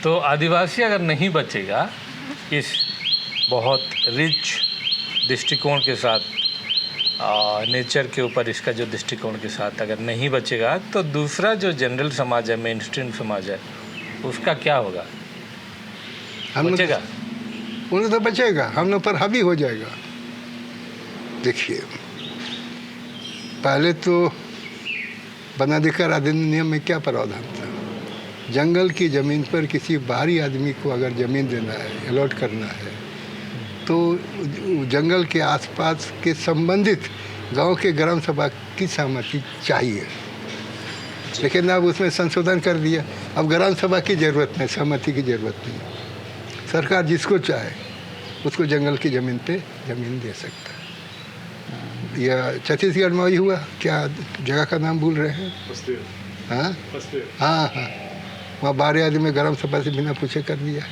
तो आदिवासी अगर नहीं बचेगा इस बहुत रिच दृष्टिकोण के साथ, नेचर के ऊपर इसका जो दृष्टिकोण के साथ अगर नहीं बचेगा, तो दूसरा जो जनरल समाज है, मेन स्ट्रीम समाज है, उसका क्या होगा? बचेगा? उन्हें तो बचेगा, हम लोग पर हावी हो जाएगा। देखिए, पहले तो वनाधिकार अधिनियम में क्या प्रावधान था? जंगल की ज़मीन पर किसी बाहरी आदमी को अगर ज़मीन देना है, अलॉट करना है, तो जंगल के आसपास के संबंधित गांव के ग्राम सभा की सहमति चाहिए। लेकिन अब उसमें संशोधन कर दिया, अब ग्राम सभा की ज़रूरत नहीं, सहमति की ज़रूरत नहीं। सरकार जिसको चाहे उसको जंगल की ज़मीन पे ज़मीन दे सकता है। यह छत्तीसगढ़ में वही हुआ, क्या जगह का नाम भूल रहे हैं? हाँ हाँ हाँ, वहाँ 12 आदमी में ग्राम सभा से बिना पूछे कर दिया।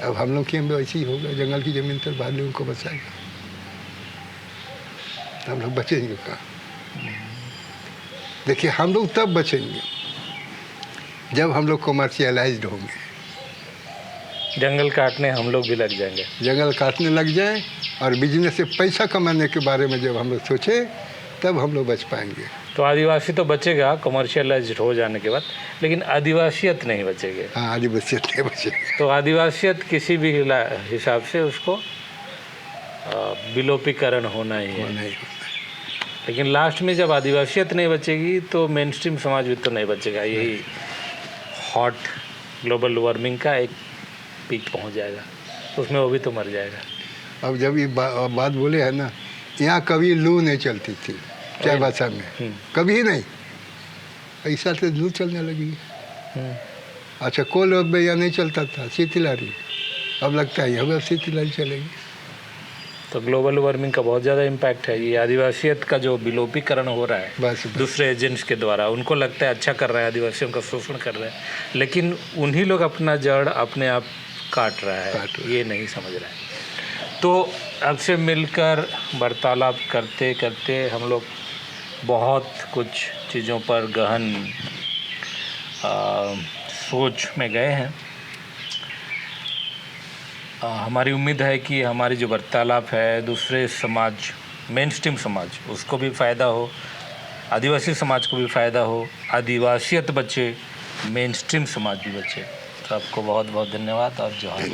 अब हम लोग के यहाँ वैसे ही होगा, जंगल की ज़मीन पर बाहर लोगों को बचाएगा। हम लोग बचेंगे कहाँ? देखिए, हम लोग तब बचेंगे जब हम लोग कमर्शियलाइज्ड होंगे। जंगल काटने हम लोग भी लग जाएंगे, जंगल काटने लग जाए और बिजनेस से पैसा कमाने के बारे में जब हम लोग सोचें, तब हम लोग बच पाएंगे। तो आदिवासी तो बचेगा कमर्शियलाइज्ड हो जाने के बाद, लेकिन आदिवासियत नहीं बचेगी। हाँ, आदिवासियत नहीं बचेगी। तो आदिवासियत किसी भी हिसाब से उसको विलोपीकरण होना ही है। नहीं, लेकिन लास्ट में जब आदिवासियत नहीं बचेगी तो मेन स्ट्रीम समाज भी तो नहीं बचेगा। यही हॉट ग्लोबल वार्मिंग का एक पीक पहुंच जाएगा, उसमें वो भी तो मर जाएगा। अब जब ये बात बोले है ना, यहाँ कभी लू नहीं चलती थी चाय भाषा में, कभी नहीं। ऐसा तो लू चलने लगी। अच्छा, कोल में यहाँ नहीं चलता था, शीतलहरी, अब लगता है अब शीतलहरी चलेगी। तो ग्लोबल वार्मिंग का बहुत ज़्यादा इम्पैक्ट है। ये आदिवासियत का जो विलोपीकरण हो रहा है बस दूसरे एजेंट्स के द्वारा, उनको लगता है अच्छा कर रहा है, आदिवासियों का शोषण कर रहा है, लेकिन उन्हीं लोग अपना जड़ अपने आप काट रहा है, ये नहीं समझ रहा है। तो अब से मिलकर वार्तालाप करते करते हम लोग बहुत कुछ चीज़ों पर गहन सोच में गए हैं। हमारी उम्मीद है कि हमारी जो वार्तालाप है दूसरे समाज, मेन स्ट्रीम समाज, उसको भी फ़ायदा हो, आदिवासी समाज को भी फ़ायदा हो, आदिवासियत बचे, मेन स्ट्रीम समाज भी बचे। तो आपको बहुत बहुत धन्यवाद और जोहार।